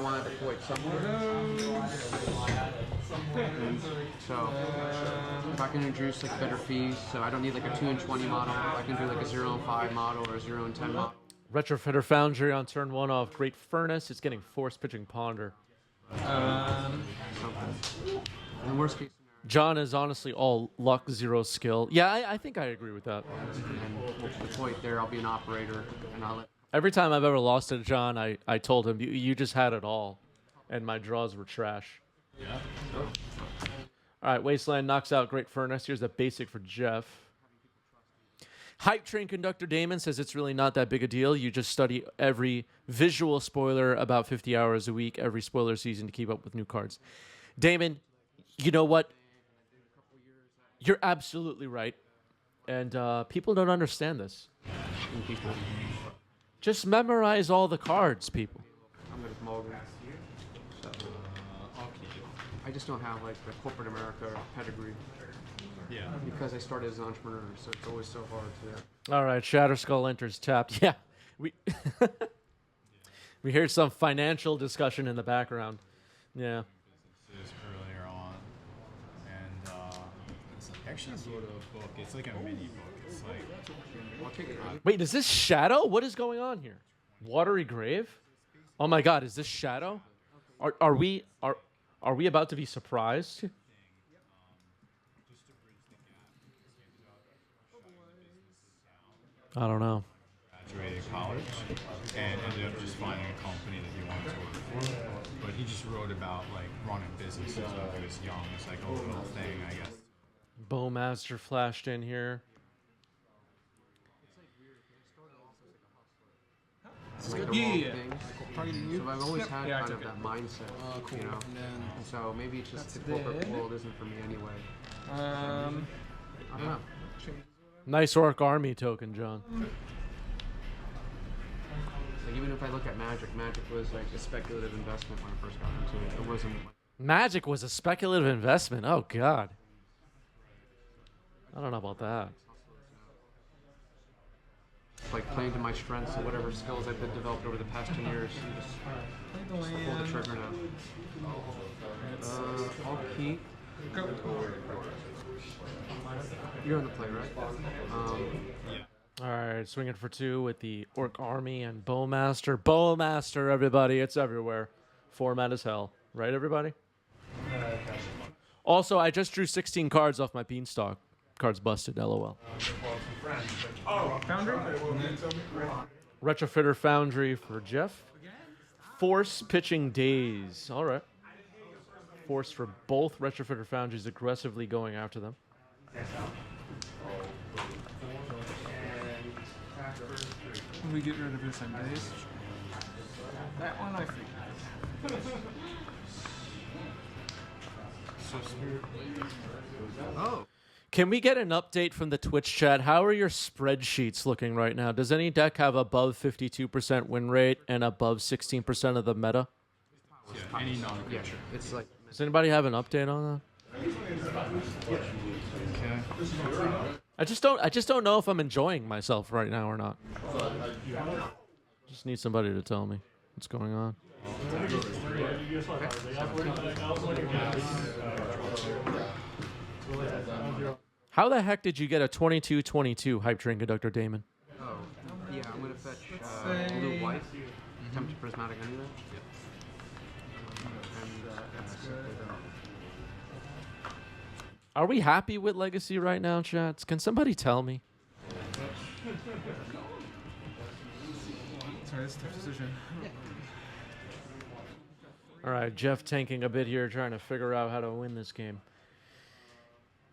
of want to deploy somewhere. So if I can introduce like better fees, so I don't need like a 2 and 20 model. I can do like a 0 and 5 model or a 0 and 10 model. Retrofitter Foundry on turn 1 off Great Furnace. It's getting force pitching Ponder. Something. And worst case scenario. John is honestly all luck, 0 skill. Yeah, I think I agree with that. And we'll deploy it there. I'll be an operator, and I'll let. Every time I've ever lost to John, I told him, you just had it all. And my draws were trash. Yeah. All right, Wasteland knocks out Great Furnace. Here's a basic for Jeff. Hype Train Conductor Damon says it's really not that big a deal. You just study every visual spoiler about 50 hours a week, every spoiler season to keep up with new cards. Damon, you know what? You're absolutely right. And people don't understand this. Just memorize all the cards, people. I'm going to Mulligan. So, I just don't have like the corporate America pedigree. Yeah. Because I started as an entrepreneur, so it's always so hard to. All right, Shatterskull enters tapped. Yeah, we we hear some financial discussion in the background. Yeah. Businesses earlier on, and it's actually sort of a book. It's like a mini book. It's like. Wait, is this Shadow? What is going on here? Watery Grave? Oh my God, is this Shadow? Are we about to be surprised? I don't know. Graduated college and ended up just finding a company that he wanted to work for. But he just wrote about like running businesses when he was young. It's like a little thing, I guess. Bowmaster flashed in here. Like the wrong things. So I've always had kind of that mindset, Cool. you know. And so maybe it's just the corporate world isn't for me anyway. I don't know. Nice Orc Army token, John. Like even if I look at Magic, Magic was like a speculative investment when I first got into it. It wasn't. Magic was a speculative investment. Oh God. I don't know about that. Like playing to my strengths and whatever skills I've been developed over the past 10 years. Just pull the trigger now. I'll keep. You're on the play, right? All right, swinging for 2 with the Orc Army and Bowmaster. Bowmaster, everybody. It's everywhere. Format as hell. Right, everybody? Also, I just drew 16 cards off my Beanstalk. Cards busted, LOL. Oh, Foundry? Retrofitter Foundry for Jeff. Force Pitching Days. All right. Force for both Retrofitter Foundries, aggressively going after them. We get rid of this in days. That one I think. Oh. Can we get an update from the Twitch chat? How are your spreadsheets looking right now? Does any deck have above 52% win rate and above 16% of the meta? Yeah, any non-creature. It's like. Does anybody have an update on that? Okay. I just don't know if I'm enjoying myself right now or not. Just need somebody to tell me what's going on. How the heck did you get a 22-22 Hype Train Conductor, Damon? Oh, yeah, I'm going to fetch blue white. Attempt to prismatic anyway. Are we happy with Legacy right now, chats? Can somebody tell me? Sorry, that's a tough decision. All right, Jeff tanking a bit here, trying to figure out how to win this game.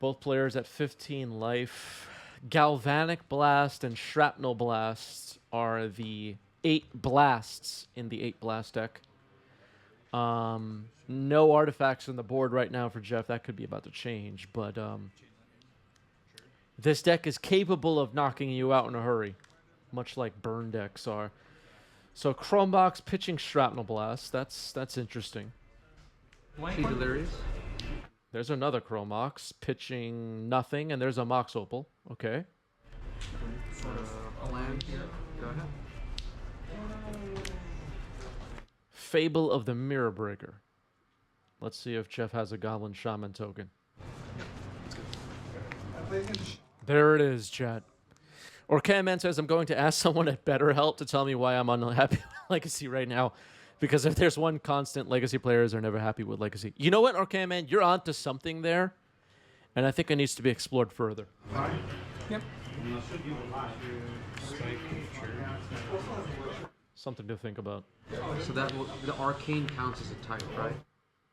Both players at 15 life. Galvanic Blast and Shrapnel Blast are the 8 blasts in the 8 blast deck. No artifacts on the board right now for Jeff. That could be about to change, but this deck is capable of knocking you out in a hurry, much like burn decks are. So Chromebox pitching Shrapnel Blast. That's interesting. Delirious. There's another Chromox pitching nothing, and there's a Mox Opal. Okay. Land here. Go ahead. Fable of the Mirror Breaker. Let's see if Jeff has a Goblin Shaman token. There it is, chat. Or Man says, I'm going to ask someone at BetterHelp to tell me why I'm unhappy with Legacy right now. Because if there's one constant, Legacy players are never happy with Legacy. You know what, Arcane Man? You're onto something there. And I think it needs to be explored further. Yep. Something to think about. So the arcane counts as a type, right?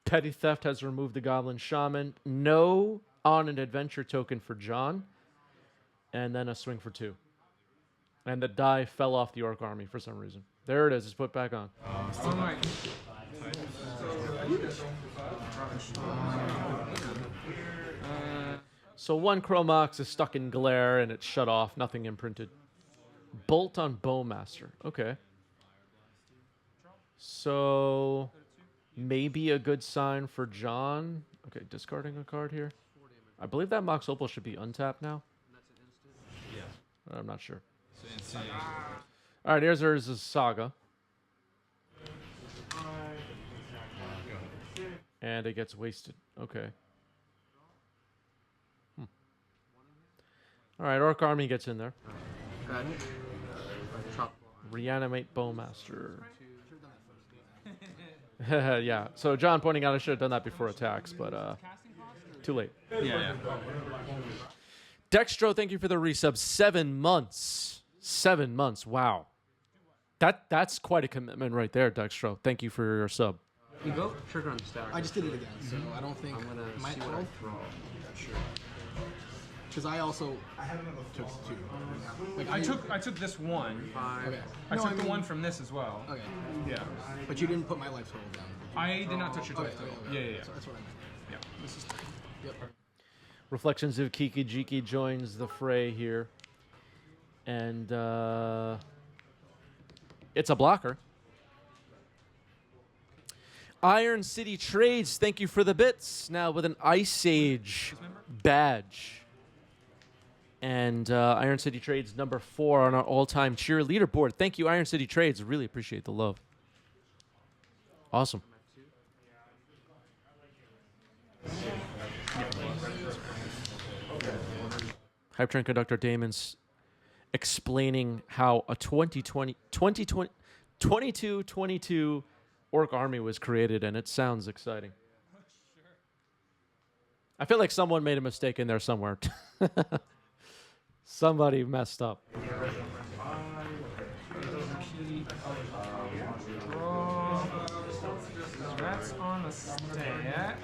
Petty Theft has removed the Goblin Shaman. No on an adventure token for John. And then a swing for 2. And the die fell off the Orc army for some reason. There it is. It's put back on. All right. So one Chromox is stuck in glare and it's shut off. Nothing imprinted. Bolt on Bowmaster. Okay. So maybe a good sign for John. Okay, discarding a card here. I believe that Mox Opal should be untapped now. Yeah. I'm not sure. So insane. All right, here's Urza's Saga. And it gets wasted. Okay. All right, Orc Army gets in there. Reanimate Bowmaster. Yeah, so John pointing out I should have done that before attacks, but too late. Yeah. Dextro, thank you for the resub. 7 months. 7 months. Wow. That's quite a commitment right there, Dextro. Thank you for your sub. You go trigger on the stack. I just did it again, so I don't think I'm gonna my see what I throw. Sure. Because I also took 2. Like I took this one. 5. Okay. I No, took I the mean- one from this as well. Okay. Yeah. But you didn't put my life total down. I did not touch your Okay, life total. okay. Yeah. So that's what I meant. Yeah. This is 3. Yep. Reflections of Kiki Jiki joins the fray here. And it's a blocker. Iron City Trades, thank you for the bits. Now with an Ice Age badge. And Iron City Trades number 4 on our all-time cheer leaderboard. Thank you, Iron City Trades. Really appreciate the love. Awesome. Hype Train Conductor Damon's explaining how a 22-22 Orc army was created, and it sounds exciting. I feel like someone made a mistake in there somewhere. Somebody messed up. That's on a stack.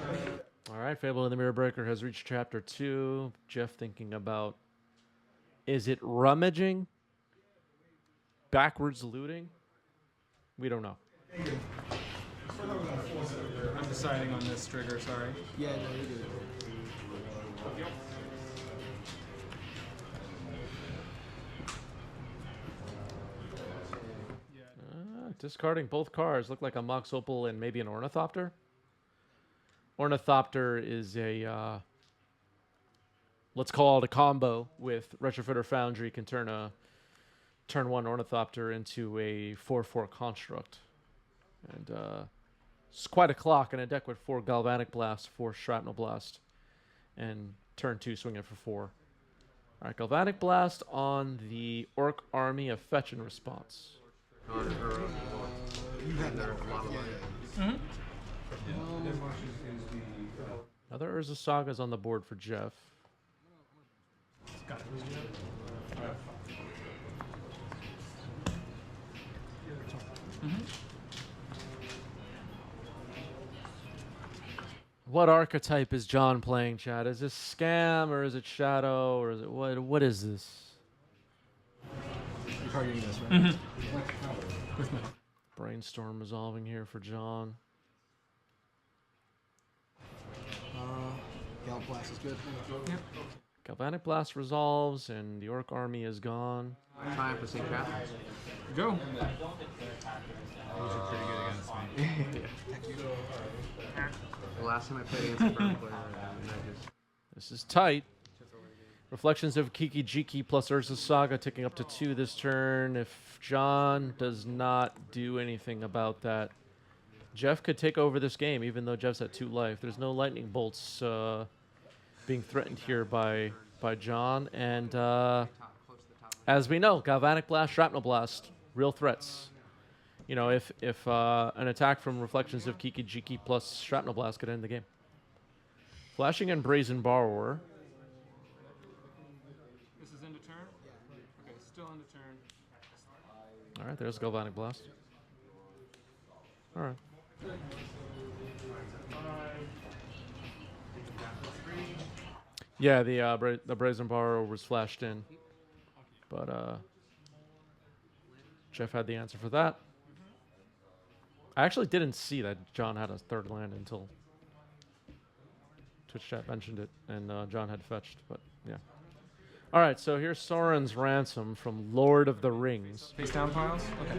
All right, Fable of the Mirror Breaker has reached chapter 2. Jeff thinking about, is it rummaging? Backwards looting? We don't know. I'm deciding on this trigger, sorry. Yeah, no, you did. Discarding both cards. Look like a Mox Opal and maybe an Ornithopter. Ornithopter is a, let's call it a combo with Retrofitter Foundry. Can turn a turn 1 Ornithopter into a 4/4 construct. And it's quite a clock in a deck with 4 Galvanic Blast, 4 Shrapnel Blast, and turn 2 swing it for 4. All right, Galvanic Blast on the Orc Army of Fetch and Response. You had that. Yeah. Another Urza Saga's on the board for Jeff. Got it. What archetype is John playing, Chad? Is this Scam, or is it Shadow, or is it what? What is this? You're targeting this, right? Brainstorm resolving here for John. Galp Blast is good. Yep. Galvanic Blast resolves, and the Orc army is gone. Time for St. Catharines. Go. Those are pretty good against me. The last time I played against a burn player, I just This is tight. Reflections of Kiki Jiki plus Urza Saga ticking up to 2 this turn. If John does not do anything about that, Jeff could take over this game, even though Jeff's at 2 life. There's no lightning bolts being threatened here by John, and as we know, Galvanic Blast, Shrapnel Blast, real threats. You know, if an attack from Reflections of Kiki Jiki plus Shrapnel Blast could end the game. Flashing and Brazen Borrower. This is end of turn? Okay, still end of turn. All right, there's Galvanic Blast. All right. Yeah, the Brazen Borrower was flashed in, but Jeff had the answer for that. I actually didn't see that John had a 3rd land until Twitch chat mentioned it, and John had fetched, but yeah. All right, so here's Soren's Ransom from Lord of the Rings. Face down piles? Okay.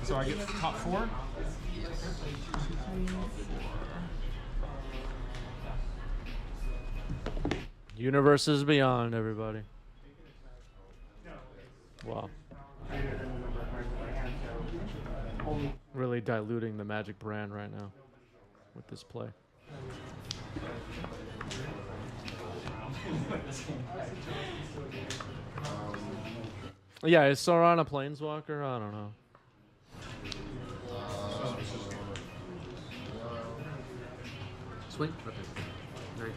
So I get top 4? Universes Beyond, everybody. Wow. Really diluting the Magic brand right now with this play. Yeah, is Sauron a planeswalker? I don't know. Swing? Okay. 19.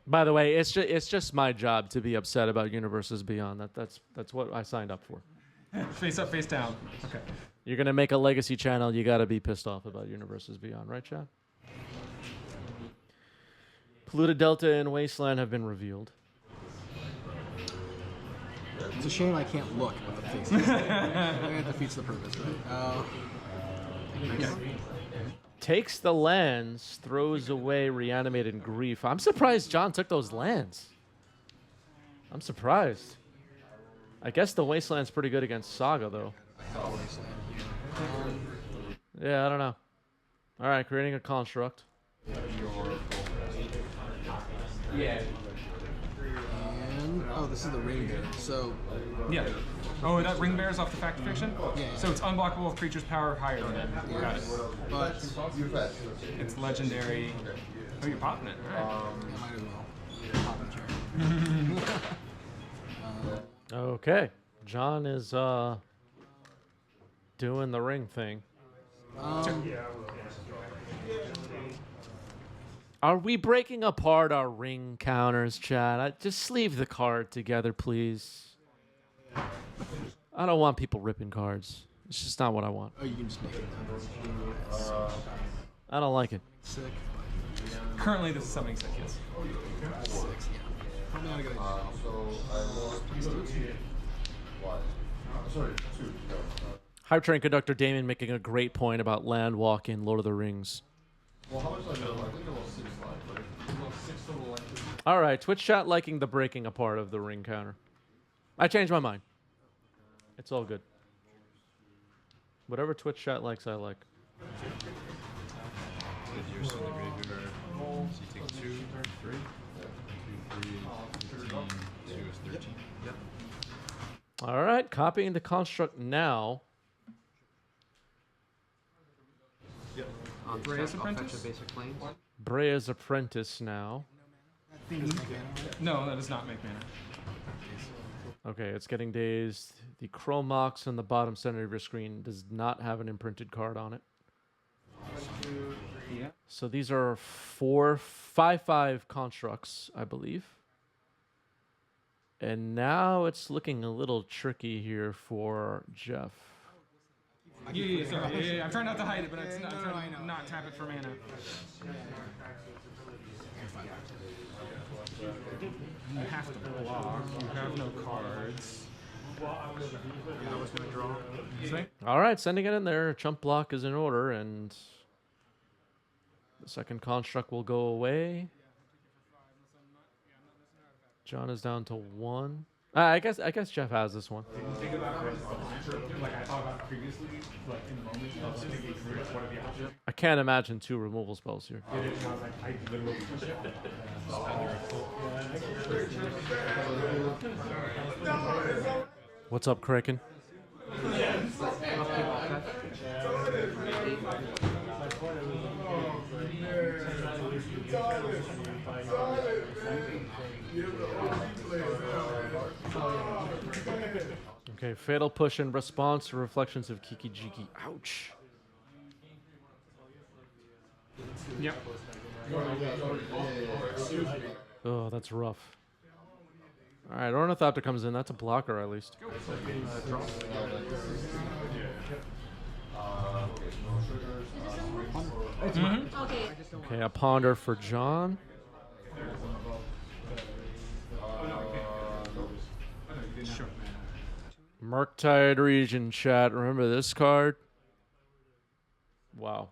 By the way, it's just my job to be upset about Universes Beyond. That's what I signed up for. Face up, face down. Okay. You're gonna make a legacy channel. You gotta be pissed off about Universes Beyond, right, Chad? Polluted Delta and Wasteland have been revealed. It's a shame I can't look at the faces. That defeats the purpose, right? Takes the lands, throws away Reanimated Grief. I'm surprised John took those lands. I'm surprised. I guess the Wasteland's pretty good against Saga, though. Yeah, I don't know. All right, creating a construct. Yeah. And, oh, this is the ring bear. So, Yeah. Oh, that ring bears off the fact of fiction? Yeah. So it's unblockable if creature's power higher than it. Got it. but It's legendary. Oh, you're popping it. All right. I might as well pop a chair. Okay, John is doing the ring thing. Are we breaking apart our ring counters, Chad? Just sleeve the card together, please. I don't want people ripping cards. It's just not what I want. Oh, you can just make it. I don't like it. Sick. Currently, this is summoning sick, yes. 6, yeah. Probably not a good idea. Hype Train Conductor Damon making a great point about land walk in Lord of the Rings. All right, Twitch chat liking the breaking apart of the ring counter. I changed my mind. It's all good. Whatever Twitch chat likes, I like. You're still in the graveyard. So you take 2, 3. 2, 3, 15, 2 is 13. Yep. All right, copying the construct now. Yep. On Reyes I'll fetch Apprentice? a basic planes. Brea's Apprentice now. No, that does not make mana. Okay, it's getting dazed. The Chromox in the bottom center of your screen does not have an imprinted card on it. Yeah. So these are 5/5 constructs, I believe. And now it's looking a little tricky here for Jeff. Yeah, sorry. Yeah, I'm trying not to hide it, but it's not, I'm no, trying I to know. not tap it for mana. You have to block. You have no cards. I was going to draw. All right, sending it in there. Chump block is in order, and the second construct will go away. John is down to 1. I guess Jeff has this one. Think about it like I thought about previously, like in moments, I was thinking through what are the options. I can't imagine 2 removal spells here. And I was like, I literally What's up, Kraken? Okay, fatal push in response to reflections of Kiki Jiki. Ouch. Yep. Oh, that's rough. All right, Ornithopter comes in. That's a blocker, at least. Okay, a ponder for John. Murktide Region, chat. Remember this card? Wow.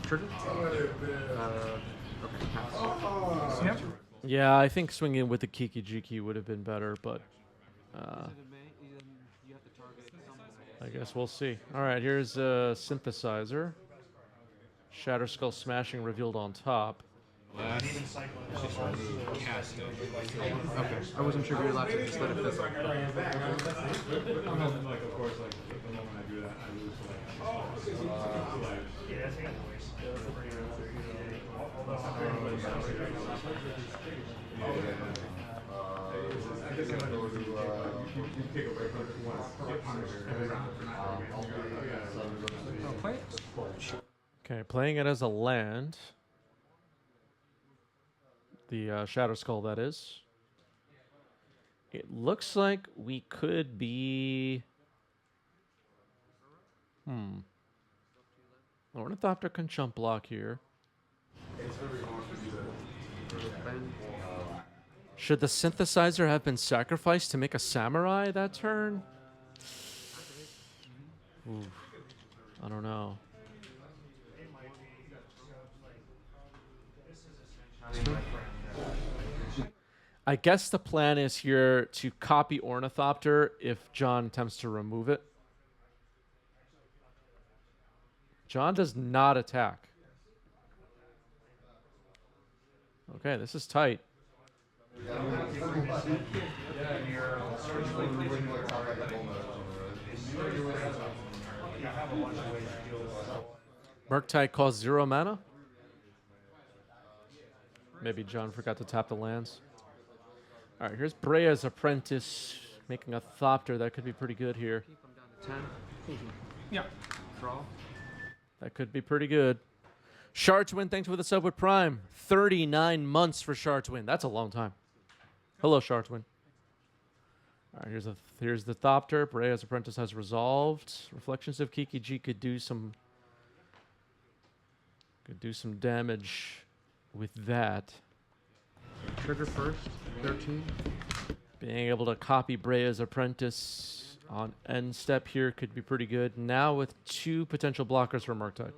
Trigger? Okay, pass. Yep. Yeah, I think swinging with the Kiki Jiki would have been better, but I guess we'll see. All right, here's a synthesizer. Shatter Skull smashing revealed on top. Casting. Okay, I wasn't sure if you were allowed to just let it fizzle. Play it. Okay, playing it as a land. The Shadow Skull, that is. It looks like we could be... Ornithopter can jump block here. Should the synthesizer have been sacrificed to make a samurai that turn? Ooh, I don't know. I guess the plan is here to copy Ornithopter if John attempts to remove it. John does not attack. Okay, this is tight. Murktide costs 0 mana? Maybe John forgot to tap the lands. All right, here's Brea's Apprentice making a Thopter. That could be pretty good here. 10. Yeah. Draw. That could be pretty good. Shartwin, thanks for the sub with Prime. 39 months for Shartwin. That's a long time. Hello, Shartwin. All right, here's the Thopter. Brea's Apprentice has resolved. Reflections of Kiki G could do some damage with that. Trigger first. 13. Being able to copy Brea's Apprentice on end step here could be pretty good. Now with 2 potential blockers for Murktide.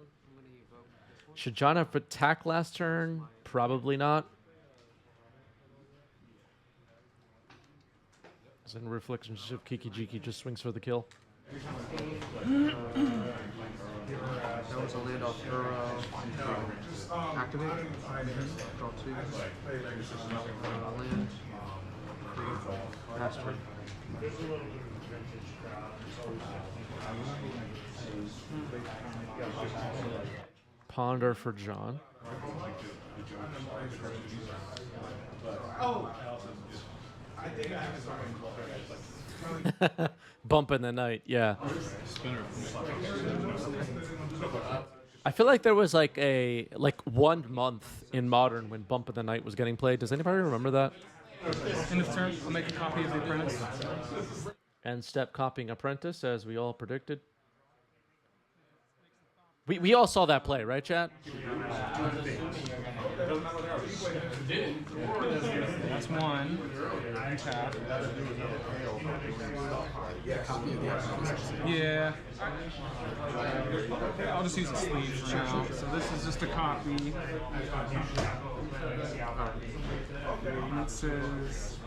Should John have attack last turn? Probably not. Then Reflections of Kiki Jiki just swings for the kill. That was a land off Euro. Activate. Draw 2. Land. Pass turn. Ponder for John. Bump in the night, yeah. I feel like there was like 1 month in Modern when Bump in the Night was getting played. Does anybody remember that? End of turn. I'll make a copy of the apprentice. End step copying Apprentice, as we all predicted. We all saw that play, right, chat? That's 1. Untap. Yeah. I'll just use a sleeve for now. So this is just a copy. And it says...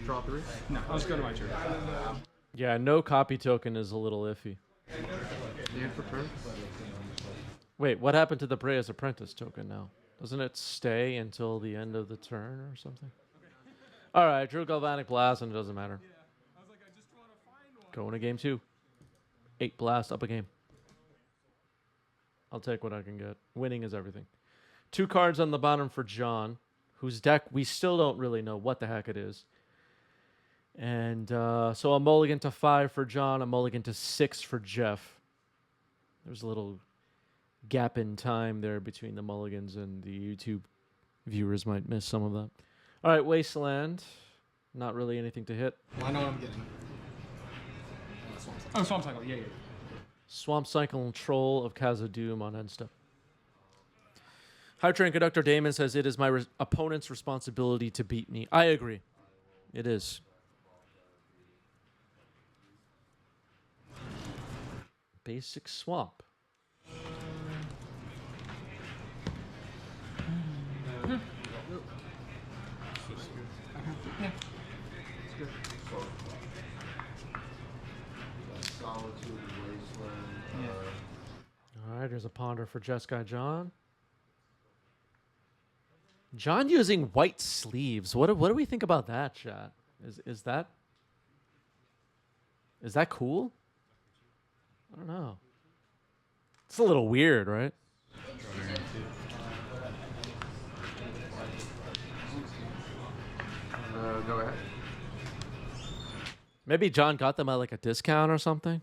Draw 3. No, I'll just go to my turn. Yeah, no copy token is a little iffy. Dan for turn. Wait, what happened to the Brea's Apprentice token now? Doesn't it stay until the end of the turn or something? All right, Drew Galvanic Blast, and it doesn't matter. Going to game 2. 8 blast, up a game. I'll take what I can get. Winning is everything. 2 cards on the bottom for John, whose deck we still don't really know what the heck it is. And so a mulligan to 5 for John, a mulligan to 6 for Jeff. There's a little gap in time there between the mulligans, and the YouTube viewers might miss some of that. All right, Wasteland. Not really anything to hit. Well, I know what I'm getting. Oh, Swamp Cycle. Yeah. Swamp Cycle and Troll of Khazad-dûm on end step. High Train Conductor Damon says it is my opponent's responsibility to beat me. I agree. It is. Basic Swamp. All right, there's a ponder for Jeskai John. John using white sleeves. What do we think about that, chat? Is that cool? I don't know. It's a little weird, right? Go ahead. Maybe John got them at like a discount or something.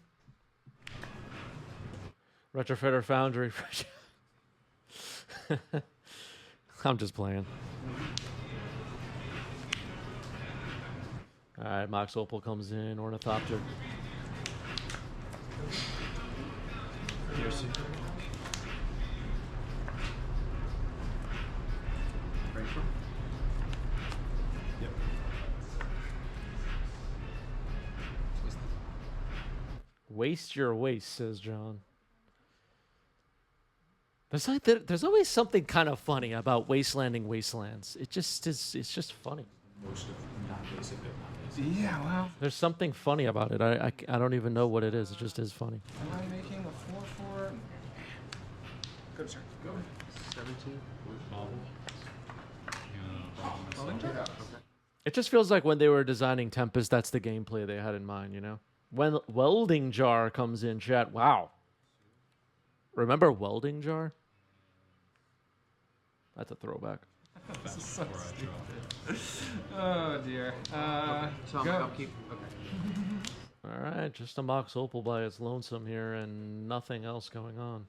Retrofitter Foundry. I'm just playing. All right, Mox Opal comes in. Ornithopter. Piercing. Yep. Waste your waste, says John. There's always something kind of funny about wastelanding wastelands. It just is. It's just funny. Most of non-basic, but non-basic. Yeah, well. There's something funny about it. I don't even know what it is. It just is funny. Am I making a 4/4? Good, sir. Go ahead. 17. Bobble. Rolling check. It just feels like when they were designing Tempest, that's the gameplay they had in mind, you know? When Welding Jar comes in, chat, wow. Remember Welding Jar? That's a throwback. This is so stupid. Oh, dear. So I'll keep. Okay. All right, just a Mox Opal by its lonesome here and nothing else going on.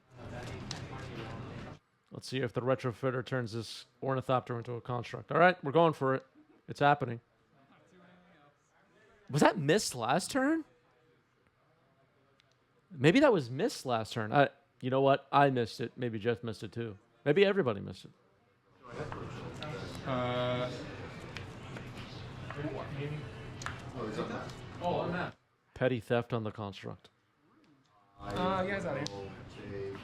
Let's see if the Retrofitter turns this Ornithopter into a construct. All right, we're going for it. It's happening. Was that missed last turn? Maybe that was missed last turn. You know what? I missed it. Maybe Jeff missed it too. Maybe everybody missed it. On that. Petty theft on the construct. Yeah, it's out of here.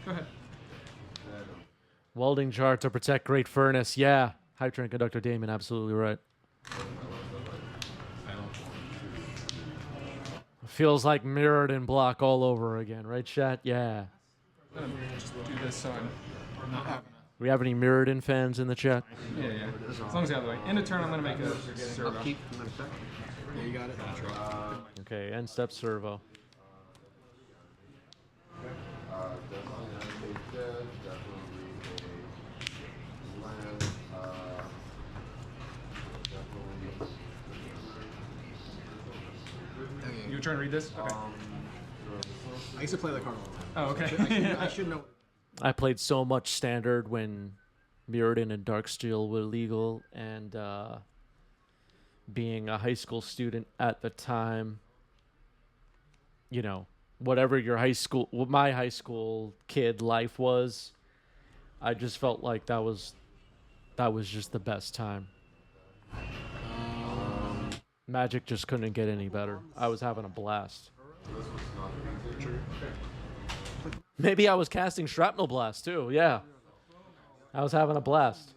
Go ahead. Welding jar to protect Great Furnace. Yeah. High Train Conductor Damon, absolutely right. Feels like mirrored in block all over again, right, chat? Yeah. I'm gonna just do this so I'm not having We have any mirrored in fans in the chat? Yeah. As long as the other way. In a turn, I'm gonna make a servo. Upkeep. I'm gonna check. Yeah, you got it. Okay, end step servo. You trying to read this? Okay. I used to play that card all the time. Oh, okay. I should know. I played so much standard when Mirrodin and Darksteel were legal, and being a high school student at the time, you know, whatever your my high school kid life was, I just felt like that was just the best time. Magic just couldn't get any better. I was having a blast. Maybe I was casting Shrapnel Blast too. Yeah, I was having a blast.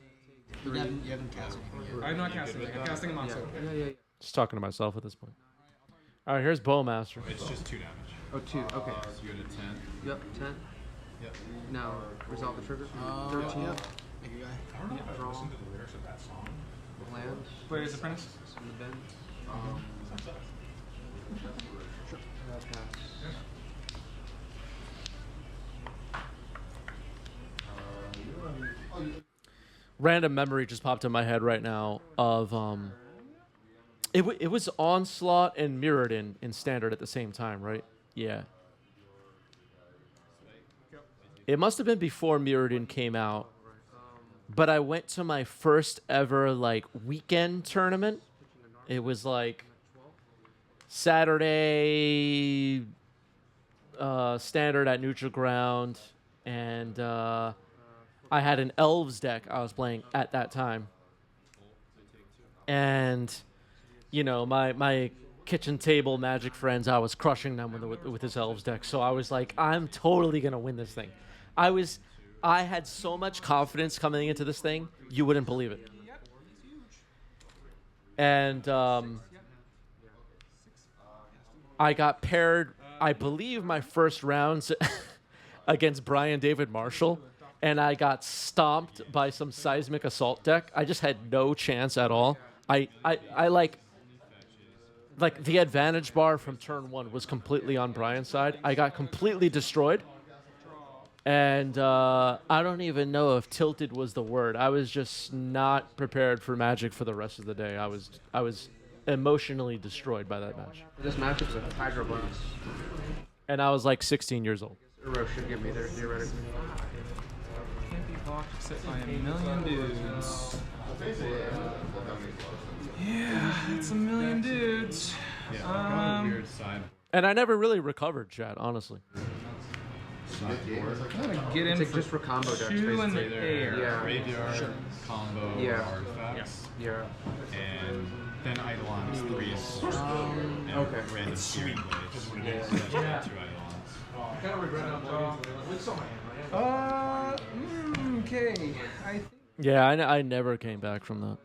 You haven't cast anything yet. I'm not casting. I'm casting a Moxo. Yeah. Just talking to myself at this point. All right, here's Bowmaster. It's just 2 damage. Oh, 2. Okay. So you get a 10. Yep. 10. Yep. Now resolve the trigger. Yep. 13. Make a guy. Draw. Land. Player's Apprentice. In the bend. Sure. Pass. Random memory just popped in my head right now of it was Onslaught and Mirrodin in Standard at the same time, right? Yeah. It must have been before Mirrodin came out, but I went to my first ever like weekend tournament. It was like Saturday Standard at Neutral Ground, and I had an Elves deck I was playing at that time. And, you know, my kitchen table Magic friends, I was crushing them with this Elves deck. So I was like, I'm totally going to win this thing. I had so much confidence coming into this thing, you wouldn't believe it. And I got paired, I believe, my first rounds against Brian David Marshall, and I got stomped by some Seismic Assault deck. I just had no chance at all. I like the advantage bar from turn 1 was completely on Brian's side. I got completely destroyed. And I don't even know if tilted was the word. I was just not prepared for Magic for the rest of the day. I was emotionally destroyed by that match. This match is a Hydro Blast. And I was like 16 years old. Uro should get me there theoretically. Can't be blocked except by a million dudes. Yeah, it's a million dudes. Yeah, kind of a weird side. And I never really recovered, chat, honestly. Sideboard. I'm gonna get in It's like for just for combo decks, 2 in the basically. air. Yeah. Graveyard, combo, Yeah. artifacts, Yeah. and then Eidolon's 3 is and okay. random Searing Blades. So that's 2 Eidolons. Okay. I think Yeah, I never came back from that.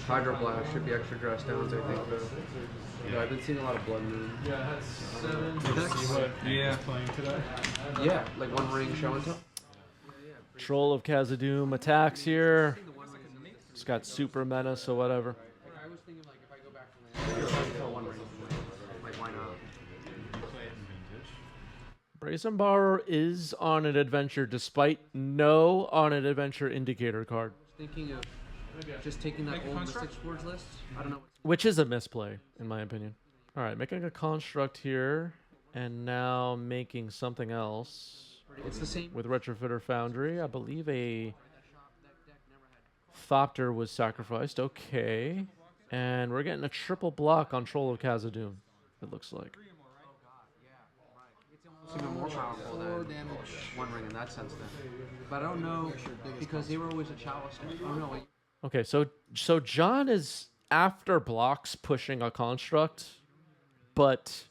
Hydro Blast should be extra dress downs, I think, though. Yeah, I've been seeing a lot of Blood Moon. Yeah, See what Hank is playing today? Yeah, like One Ring show and tell. Troll of Khazad-dûm attacks here. It's got super menace, so whatever. I was thinking, like, if I go back to land, I'll One Ring. Like, why not? You play it in Vintage. Brazen Borrower is on an adventure despite no on an adventure indicator card, Thinking of just taking that Make a old construct? Mystic Forge list. I don't know. which is a misplay, in my opinion. All right, making a construct here, and now making something else It's the same. with Retrofitter Foundry. I believe a Thopter was sacrificed. Okay. And we're getting a triple block on Troll of Khazad-dûm, it looks like. It's even more powerful 4 than damage. One Ring in that sense, then. But I don't know, because they were always a Chalice deck. I don't know. Like, Okay, so John is after blocks pushing a construct, but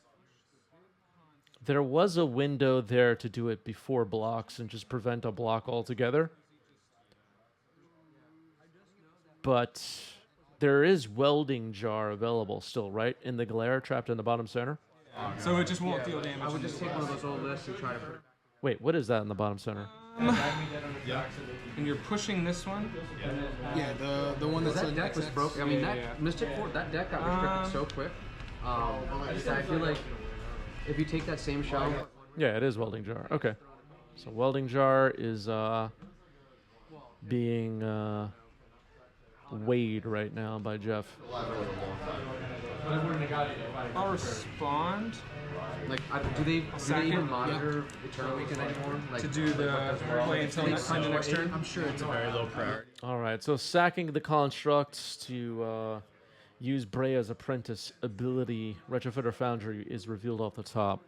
there was a window there to do it before blocks and just prevent a block altogether. But there is Welding Jar available still, right? In the glare, trapped in the bottom center. so. It just won't deal damage. I would just take one of those old lists and try to put it. Wait, what is that in the bottom center? And you're pushing this one. Yeah, the one that's That deck was broken. I mean, that Mystic Forge, that deck got restricted so quick. I feel like if you take that same shell, Yeah, it is Welding Jar. Okay. So Welding Jar is being weighed right now by Jeff. I'll respond like, do they even monitor Eternal Weekend anymore? Like, to do the play until next time the next turn. I'm sure it's a very low priority. All right, so sacking the constructs to use Brea's Apprentice ability, Retrofitter Foundry is revealed off the top.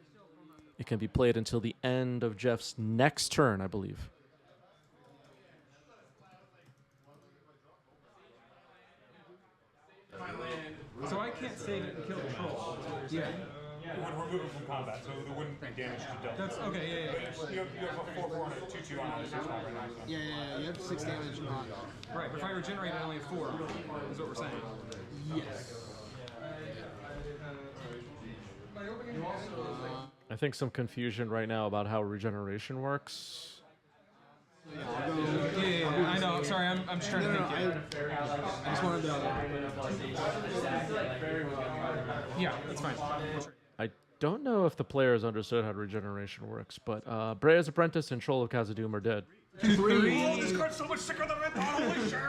It can be played until the end of Jeff's next turn, I believe. So I can't save it and kill the troll. yeah. It would remove it from combat, so there wouldn't be damage to dealt. That's okay. Yeah. You have a 4/4 and a 2/2 on a 6/5 right now. So. Yeah, you have 6 damage on. Right. But if I regenerate, I only have 4. Is what we're saying. Yes. I think some confusion right now about how regeneration works. Yeah, I know. Sorry, I'm just trying to think. I just wanted to. Yeah, that's fine. I don't know if the players understood how regeneration works, but Brea's Apprentice and Troll of Khazad-dûm are dead. Oh, this card's so much sicker than I thought. Holy shit!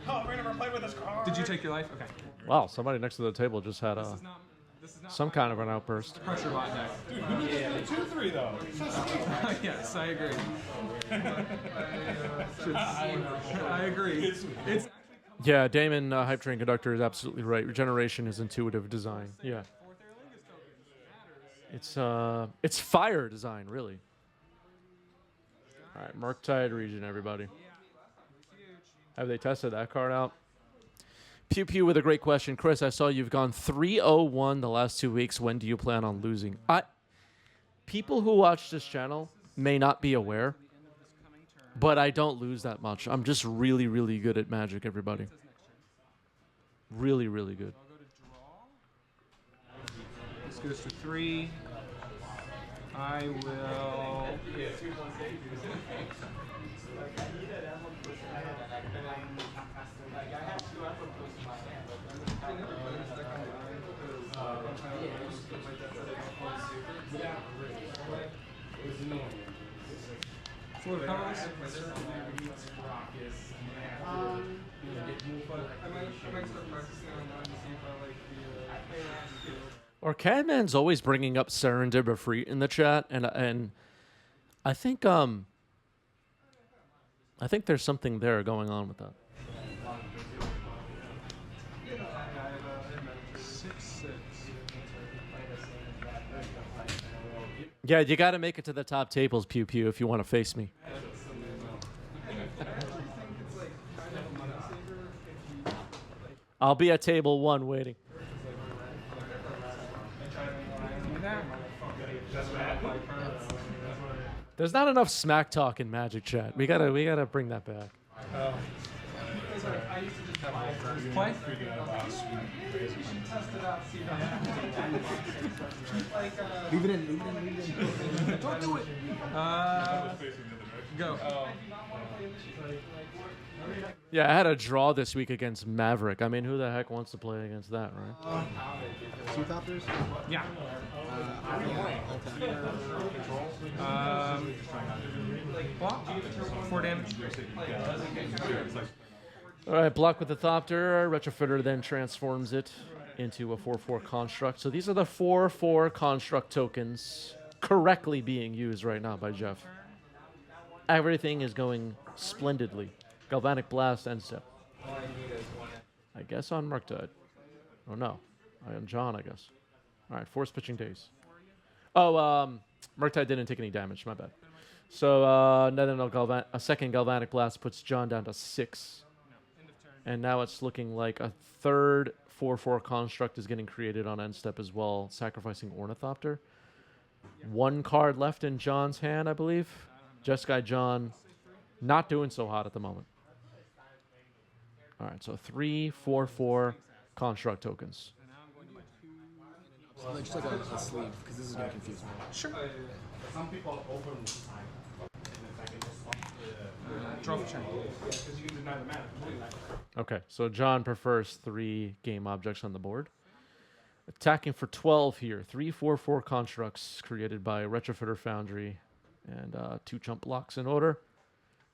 Oh, we never played with this card. Did you take your life? Okay. Wow, somebody next to the table just had This is not some kind of an outburst. pressure bot deck. Dude, who did the 2-3 though? So sweet. Yes, I agree. I agree. It's Yeah, Damon, Hype Train Conductor, is absolutely right. Regeneration is intuitive design. Yeah. It's fire design, really. All right, Murktide region, everybody. Have they tested that card out? Pew Pew with a great question. Chris, I saw you've gone 3-0-1 the last 2 weeks. When do you plan on losing? People who watch this channel may not be aware, but I don't lose that much. I'm just really, really good at Magic, everybody. Really, really good. This goes to 3. I will. Four colors. Or Cadman's always bringing up Serendipity in the chat, and I think there's something there going on with that. 6/6. Yeah, you got to make it to the top tables, Pew Pew, if you want to face me. I'll be at table 1 waiting. There's not enough smack talk in Magic Chat. We gotta bring that back. Play. Leave it in. Don't do it. Go. Yeah, I had a draw this week against Maverick. I mean, who the heck wants to play against that, right? Two toppers? Yeah. Block. 4 damage. All right, block with the Thopter. Retrofitter then transforms it into a 4/4 construct. So these are the 4/4 construct tokens correctly being used right now by Jeff. Everything is going splendidly. Galvanic Blast, end step. I guess on Murktide. Oh no, on John, I guess. All right, force pitching days. Oh, Murktide didn't take any damage. My bad. So a second Galvanic Blast puts John down to 6. And now it's looking like a third 4/4 construct is getting created on end step as well, sacrificing Ornithopter. 1 card left in John's hand, I believe. Jeskai John not doing so hot at the moment. All right, so 3 4/4 construct tokens. Just like a sleeve, because this is going to confuse me. Sure. Some people open Draw for turn. because you can deny the mana. Okay, so John prefers 3 game objects on the board. Attacking for 12 here. 3 4/4 constructs created by Retrofitter Foundry and 2 chump blocks in order.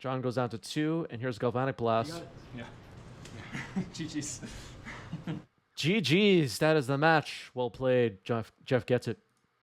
John goes down to 2, and here's Galvanic Blast. Yeah. GG's. GG's, that is the match. Well played. Jeff gets it.